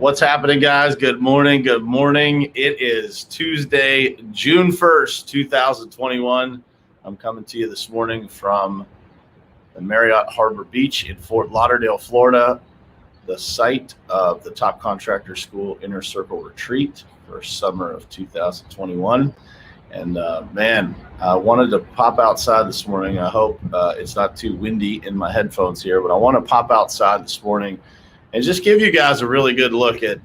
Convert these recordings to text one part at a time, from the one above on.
What's happening, guys? Good morning. Good morning. It is Tuesday, June 1st, 2021. I'm coming to you this morning from the Marriott Harbor Beach in Fort Lauderdale, Florida, the site of the Top Contractor School Inner Circle Retreat for summer of 2021. And man, I wanted to pop outside this morning. I hope it's not too windy in my headphones here, but I want to pop outside this morning and just give you guys a really good look at,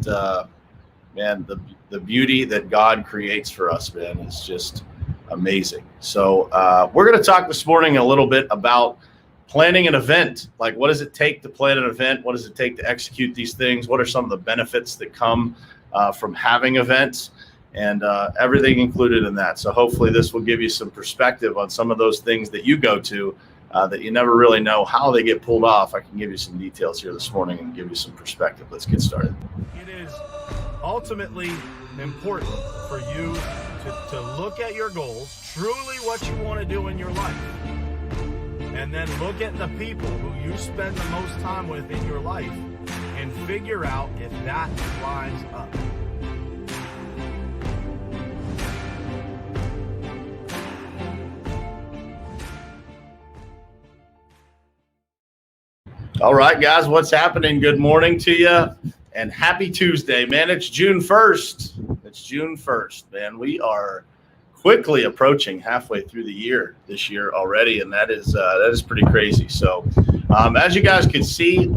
man, the beauty that God creates for us, man, is just amazing. So we're going to talk this morning a little bit about planning an event. Like, what does it take to plan an event? What does it take to execute these things? What are some of the benefits that come from having events? And everything included in that. So hopefully this will give you some perspective on some of those things that you go to that you never really know how they get pulled off. I can give you some details here this morning and give you some perspective. Let's get started. It is ultimately important for you to look at your goals, truly what you want to do in your life, and then look at the people who you spend the most time with in your life and figure out if that lines up. All right, guys, what's happening? Good morning to you and happy Tuesday, man. It's June 1st. It's June 1st, man. We are quickly approaching halfway through the year this year already, and that is pretty crazy. So as you guys can see,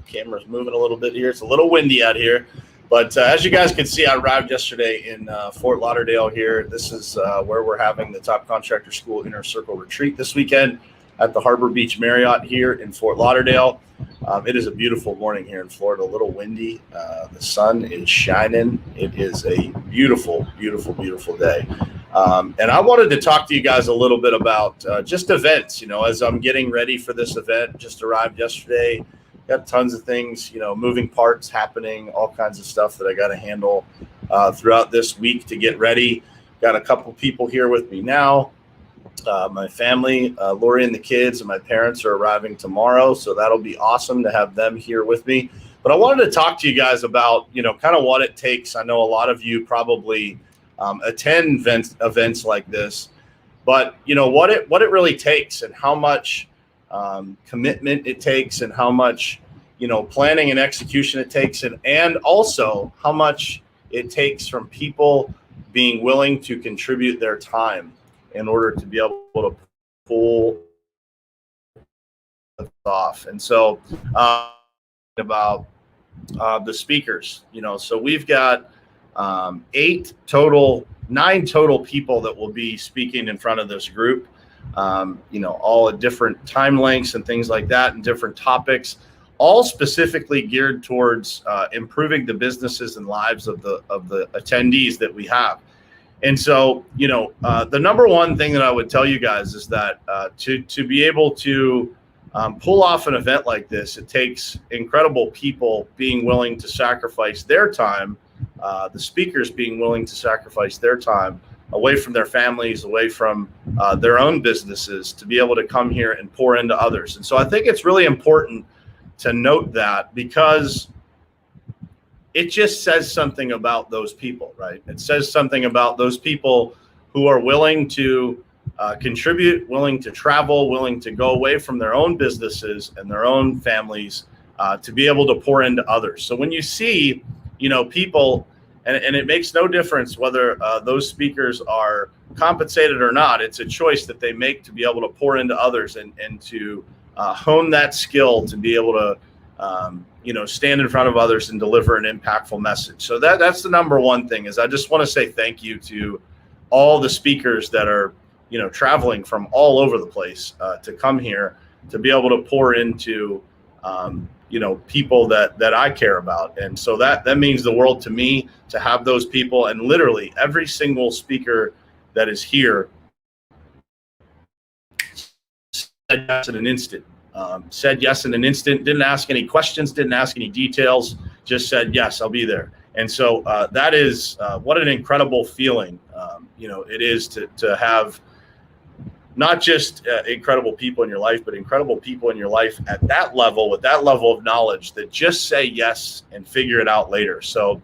camera's moving a little bit here. It's a little windy out here, but as you guys can see, I arrived yesterday in Fort Lauderdale here. This is where we're having the Top Contractor School Inner Circle Retreat this weekend at the Harbor Beach Marriott here in Fort Lauderdale. It is a beautiful morning here in Florida, a little windy. The sun is shining. It is a beautiful, beautiful, beautiful day. And I wanted to talk to you guys a little bit about just events, as I'm getting ready for this event. Just arrived yesterday, got tons of things, moving parts happening, all kinds of stuff that I got to handle throughout this week to get ready. Got a couple people here with me now. My family, Lori and the kids and my parents are arriving tomorrow. So that'll be awesome to have them here with me. But I wanted to talk to you guys about, kind of what it takes. I know a lot of you probably attend events like this, but what it really takes and how much commitment it takes and how much, planning and execution it takes and also how much it takes from people being willing to contribute their time in order to be able to pull off. And so about the speakers, so we've got 9 total people that will be speaking in front of this group, all at different time lengths and things like that and different topics, all specifically geared towards improving the businesses and lives of the attendees that we have. And so, the number one thing that I would tell you guys is that to be able to pull off an event like this, it takes incredible people being willing to sacrifice their time, the speakers being willing to sacrifice their time away from their families, away from their own businesses to be able to come here and pour into others. And so I think it's really important to note that because it just says something about those people, right? It says something about those people who are willing to contribute, willing to travel, willing to go away from their own businesses and their own families to be able to pour into others. So when you see, people, and it makes no difference whether those speakers are compensated or not, it's a choice that they make to be able to pour into others and to hone that skill to be able to stand in front of others and deliver an impactful message. So that's the number one thing is I just want to say thank you to all the speakers that are, traveling from all over the place to come here to be able to pour into, people that I care about. And so that means the world to me to have those people, and literally every single speaker that is here said yes in an instant. Didn't ask any questions, didn't ask any details, just said, yes, I'll be there. And so that is what an incredible feeling, it is to have not just incredible people in your life, but incredible people in your life at that level, with that level of knowledge, that just say yes and figure it out later. So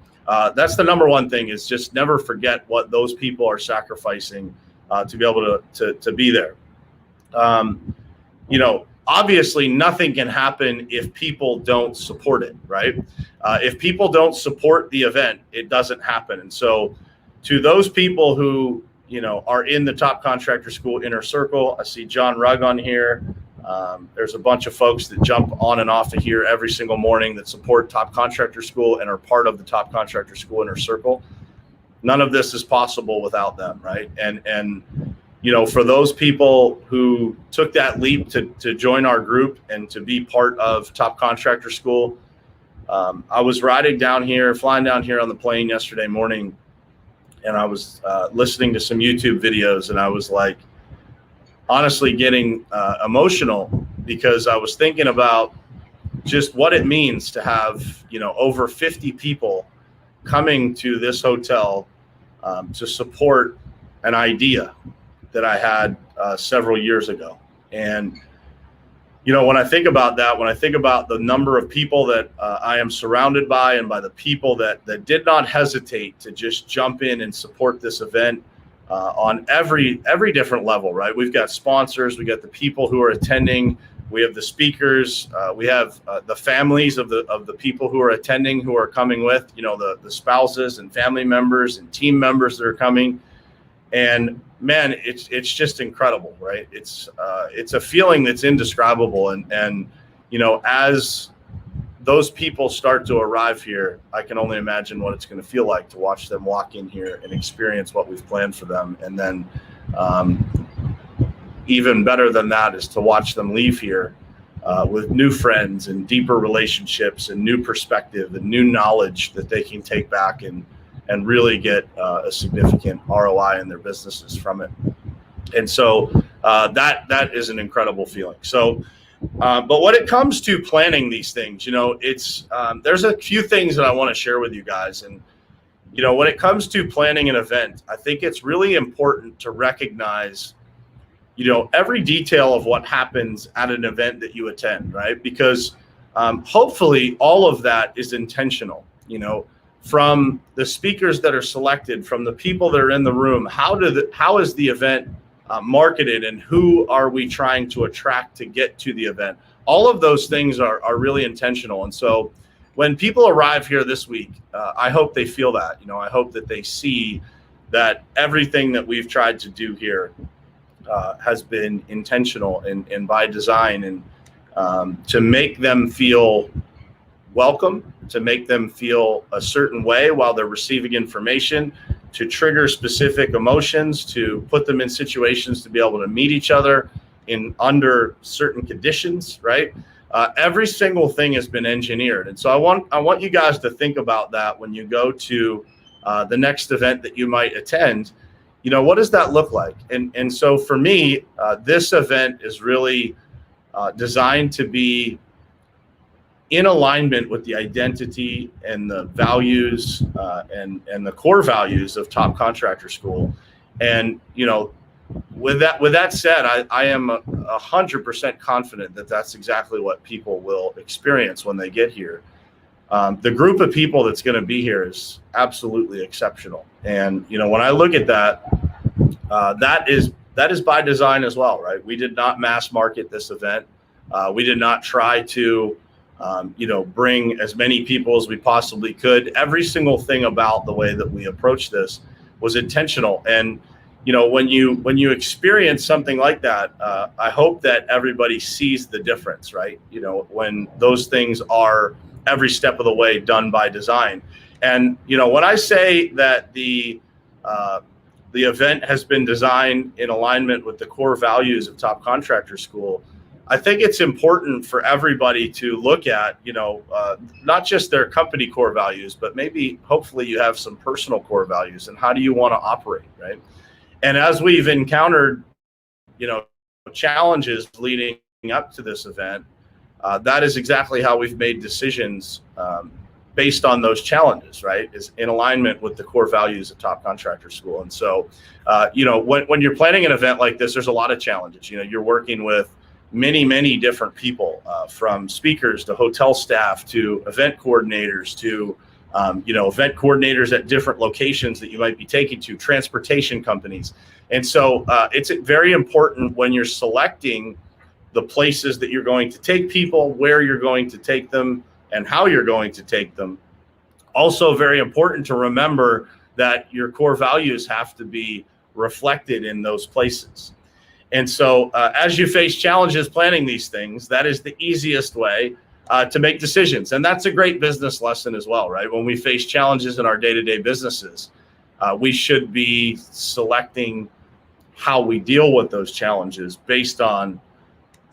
that's the number one thing, is just never forget what those people are sacrificing to be able to be there. Obviously nothing can happen if people don't support it, right? If people don't support the event, it doesn't happen. And so to those people who, are in the Top Contractor School inner circle, I see John Rugg on here. There's a bunch of folks that jump on and off of here every single morning that support Top Contractor School and are part of the Top Contractor School inner circle. None of this is possible without them, right? And for those people who took that leap to join our group and to be part of Top Contractor School, I was flying down here on the plane yesterday morning, and I was listening to some YouTube videos, and I was like, honestly getting emotional, because I was thinking about just what it means to have, over 50 people coming to this hotel to support an idea that I had several years ago. And, when I think about that, when I think about the number of people that I am surrounded by, and by the people that did not hesitate to just jump in and support this event on every different level, right? We've got sponsors, we got the people who are attending, we have the speakers, we have the families of the people who are attending, who are coming with, the spouses and family members and team members that are coming. And man, it's just incredible, right? It's a feeling that's indescribable. And as those people start to arrive here, I can only imagine what it's going to feel like to watch them walk in here and experience what we've planned for them. And then even better than that is to watch them leave here with new friends and deeper relationships and new perspective and new knowledge that they can take back and really get a significant ROI in their businesses from it. And so that is an incredible feeling. So, but when it comes to planning these things, it's there's a few things that I want to share with you guys. And, when it comes to planning an event, I think it's really important to recognize, every detail of what happens at an event that you attend, right? Because hopefully all of that is intentional, from the speakers that are selected, from the people that are in the room. How is the event marketed, and who are we trying to attract to get to the event? All of those things are really intentional. And so when people arrive here this week, I hope they feel that, I hope that they see that everything that we've tried to do here has been intentional and by design, and to make them feel welcome, to make them feel a certain way while they're receiving information, to trigger specific emotions, to put them in situations to be able to meet each other under certain conditions, right? Every single thing has been engineered. And so I want you guys to think about that when you go to the next event that you might attend. What does that look like? And so for me, this event is really designed to be in alignment with the identity and the values and the core values of Top Contractor School. And, with that said, I am 100% confident that that's exactly what people will experience when they get here. The group of people that's going to be here is absolutely exceptional. And, when I look at that, that is by design as well, right? We did not mass market this event. We did not try to bring as many people as we possibly could. Every single thing about the way that we approached this was intentional. And, when you experience something like that, I hope that everybody sees the difference, right? When those things are every step of the way done by design. And, when I say that the event has been designed in alignment with the core values of Top Contractor School, I think it's important for everybody to look at, not just their company core values, but maybe hopefully you have some personal core values, and how do you want to operate, right? And as we've encountered, challenges leading up to this event, that is exactly how we've made decisions based on those challenges, right, is in alignment with the core values of Top Contractor School. And so, when you're planning an event like this, there's a lot of challenges. You're working with many different people, from speakers to hotel staff to event coordinators to event coordinators at different locations that you might be taking to, transportation companies. And so it's very important when you're selecting the places that you're going to take people, where you're going to take them, and how you're going to take them. Also very important to remember that your core values have to be reflected in those places. And so as you face challenges planning these things, that is the easiest way to make decisions. And that's a great business lesson as well, right? When we face challenges in our day-to-day businesses, we should be selecting how we deal with those challenges based on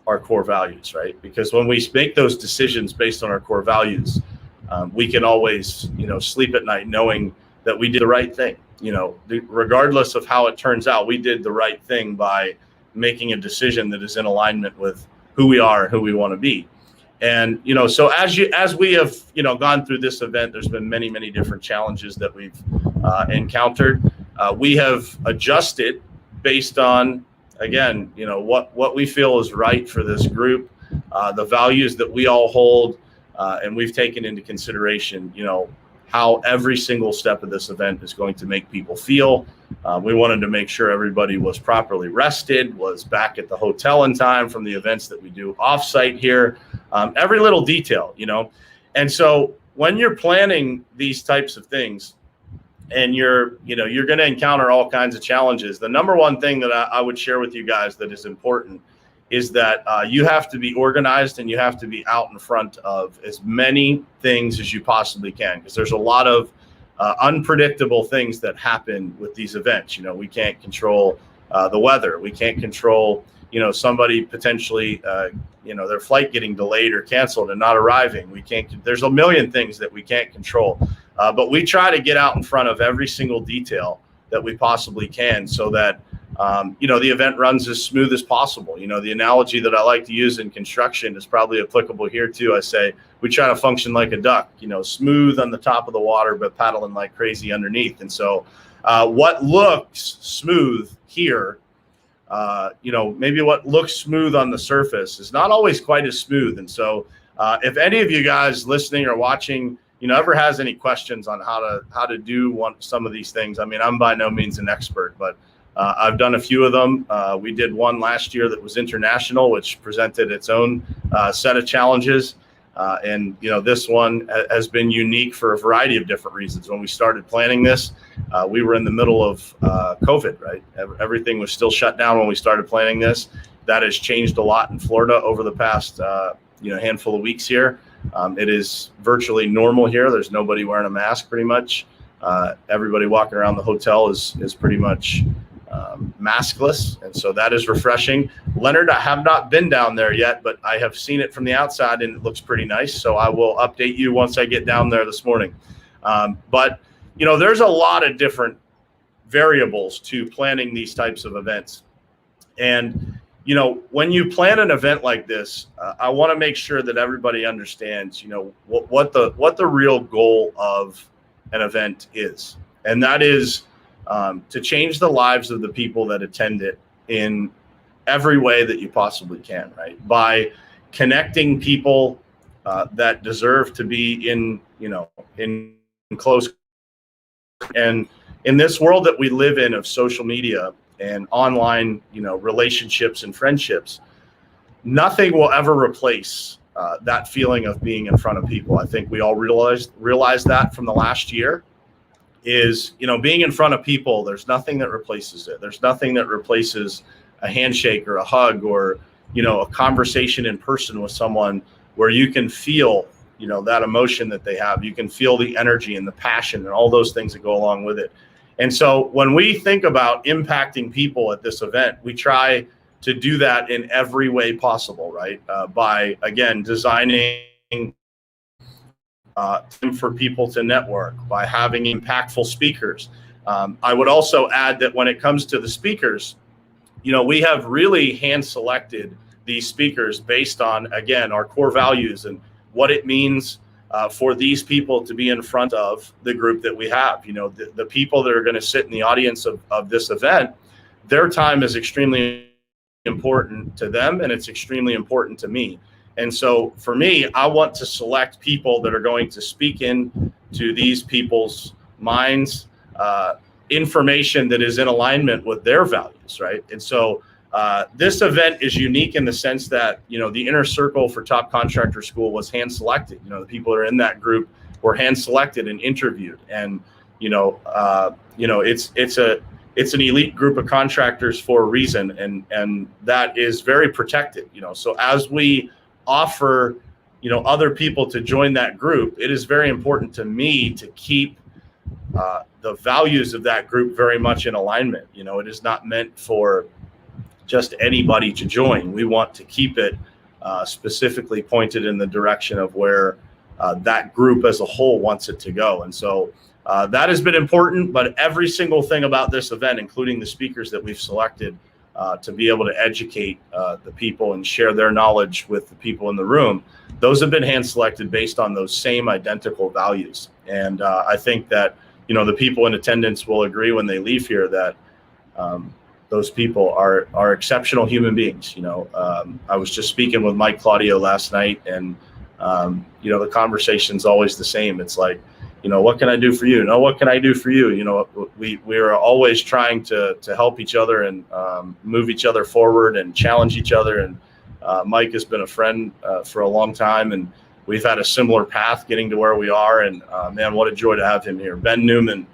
our core values, right? Because when we make those decisions based on our core values, we can always, sleep at night knowing that we did the right thing. Regardless of how it turns out, we did the right thing by making a decision that is in alignment with who we are and who we want to be. And, so as we have, gone through this event, there's been many different challenges that we've encountered. We have adjusted based on, again, what we feel is right for this group, the values that we all hold, and we've taken into consideration, how every single step of this event is going to make people feel. We wanted to make sure everybody was properly rested, was back at the hotel in time from the events that we do offsite here, every little detail, And so when you're planning these types of things, and you're going to encounter all kinds of challenges, the number one thing that I would share with you guys that is important is that you have to be organized and you have to be out in front of as many things as you possibly can, because there's a lot of unpredictable things that happen with these events. We can't control the weather. We can't control, somebody potentially, their flight getting delayed or canceled and not arriving. There's a million things that we can't control. But we try to get out in front of every single detail that we possibly can so that, the event runs as smooth as possible. The analogy that I like to use in construction is probably applicable here too. I say we try to function like a duck, smooth on the top of the water, but paddling like crazy underneath. And so what looks smooth here, maybe what looks smooth on the surface is not always quite as smooth. And so if any of you guys listening or watching, ever has any questions on how to do some of these things, I mean, I'm by no means an expert, but I've done a few of them. We did one last year that was international, which presented its own set of challenges. And this one has been unique for a variety of different reasons. When we started planning this, we were in the middle of COVID, right? Everything was still shut down when we started planning this. That has changed a lot in Florida over the past handful of weeks here. It is virtually normal here. There's nobody wearing a mask pretty much. Everybody walking around the hotel is pretty much maskless. And so that is refreshing. Leonard, I have not been down there yet, but I have seen it from the outside and it looks pretty nice. So I will update you once I get down there this morning. But there's a lot of different variables to planning these types of events. And when you plan an event like this, I want to make sure that everybody understands, what the real goal of an event is. And that is to change the lives of the people that attend it in every way that you possibly can, right? By connecting people that deserve to be in close. And in this world that we live in of social media and online, relationships and friendships, nothing will ever replace that feeling of being in front of people. I think we all realized that from the last year is, being in front of people, there's nothing that replaces it. There's nothing that replaces a handshake or a hug or, a conversation in person with someone where you can feel, that emotion that they have. You can feel the energy and the passion and all those things that go along with it. And so when we think about impacting people at this event, we try to do that in every way possible, right? By, again, designing for people to network, by having impactful speakers. I would also add that when it comes to the speakers, we have really hand selected these speakers based on, again, our core values and what it means for these people to be in front of the group that we have. The people that are going to sit in the audience of this event, their time is extremely important to them, and it's extremely important to me. And so for me, I want to select people that are going to speak in to these people's minds, information that is in alignment with their values, right? And so this event is unique in the sense that, the inner circle for Top Contractor School was hand selected. The people that are in that group were hand selected and interviewed. And, it's an elite group of contractors for a reason. And that is very protected, so as we offer, other people to join that group, it is very important to me to keep the values of that group very much in alignment. It is not meant for just anybody to join. We want to keep it specifically pointed in the direction of where that group as a whole wants it to go. And so that has been important, but every single thing about this event, including the speakers that we've selected to be able to educate the people and share their knowledge with the people in the room, those have been hand selected based on those same identical values. And I think that, the people in attendance will agree when they leave here that those people are exceptional human beings. I was just speaking with Mike Claudio last night, and the conversation's always the same. It's like, what can I do for you? No, what can I do for you? We are always trying to help each other and move each other forward and challenge each other. And Mike has been a friend for a long time, and we've had a similar path getting to where we are. And man, what a joy to have him here. Ben Newman,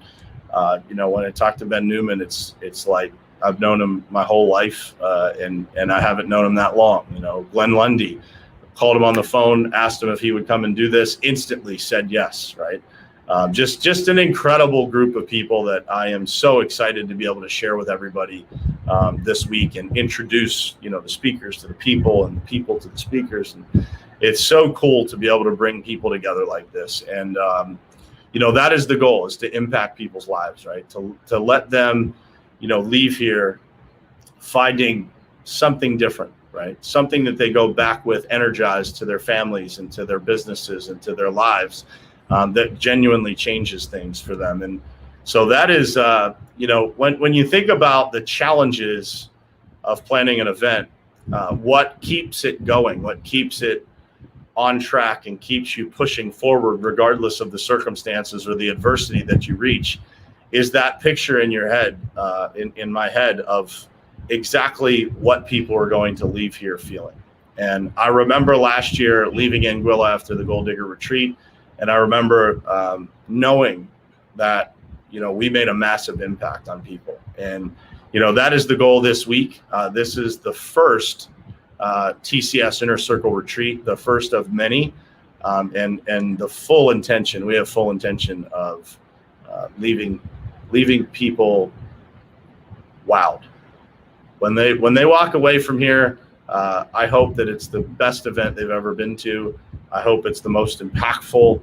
when I talk to Ben Newman, it's like I've known him my whole life, and I haven't known him that long. Glenn Lundy, called him on the phone, asked him if he would come and do this, instantly said yes, right? Just an incredible group of people that I am so excited to be able to share with everybody this week and introduce, the speakers to the people and the people to the speakers. And it's so cool to be able to bring people together like this. And, that is the goal, is to impact people's lives, right? To let them, leave here finding something different, right? Something that they go back with energized to their families and to their businesses and to their lives. That genuinely changes things for them. And so that is, when you think about the challenges of planning an event, what keeps it going, what keeps it on track and keeps you pushing forward regardless of the circumstances or the adversity that you reach, is that picture in your head, in my head, of exactly what people are going to leave here feeling. And I remember last year leaving Anguilla after the Gold Digger Retreat, and I remember knowing that, we made a massive impact on people. And, that is the goal this week. This is the first TCS Inner Circle Retreat, the first of many. And the full intention, we have full intention of leaving people wowed. When they walk away from here, I hope that it's the best event they've ever been to. I hope it's the most impactful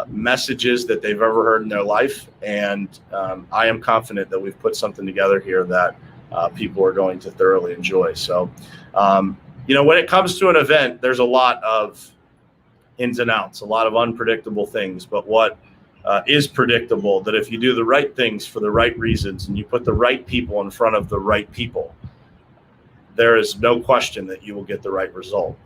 messages that they've ever heard in their life. And I am confident that we've put something together here that people are going to thoroughly enjoy. So, when it comes to an event, there's a lot of ins and outs, a lot of unpredictable things. But what is predictable, that if you do the right things for the right reasons and you put the right people in front of the right people, there is no question that you will get the right result.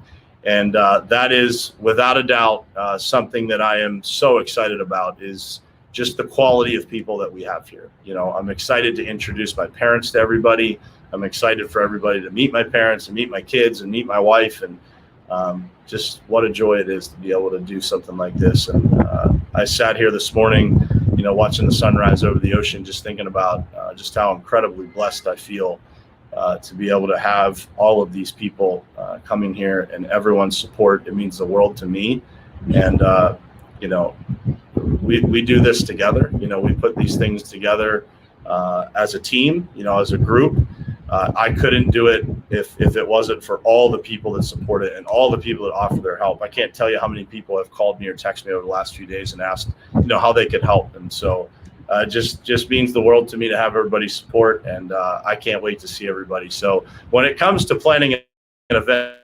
And that is, without a doubt, something that I am so excited about, is just the quality of people that we have here. I'm excited to introduce my parents to everybody. I'm excited for everybody to meet my parents and meet my kids and meet my wife. And just what a joy it is to be able to do something like this. And I sat here this morning, watching the sunrise over the ocean, just thinking about just how incredibly blessed I feel to be able to have all of these people coming here, and everyone's support. It means the world to me. And, we do this together. We put these things together as a team, as a group. I couldn't do it if it wasn't for all the people that support it and all the people that offer their help. I can't tell you how many people have called me or texted me over the last few days and asked, how they could help. And so just means the world to me to have everybody's support, and I can't wait to see everybody. So when it comes to planning an event,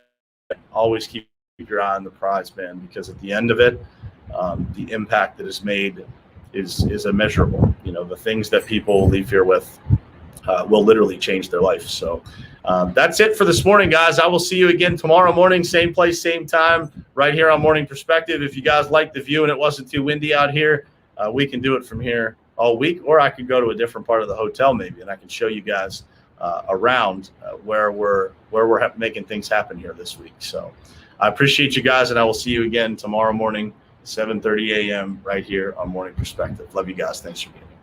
always keep your eye on the prize, man, because at the end of it, the impact that is made is immeasurable. You know, the things that people leave here with will literally change their life. So that's it for this morning, guys. I will see you again tomorrow morning, same place, same time, right here on Morning Perspective. If you guys like the view and it wasn't too windy out here, we can do it from here all week, or I could go to a different part of the hotel maybe, and I can show you guys around where we're making things happen here this week. So I appreciate you guys, and I will see you again tomorrow morning, 7:30 a.m. right here on Morning Perspective. Love you guys. Thanks for being here.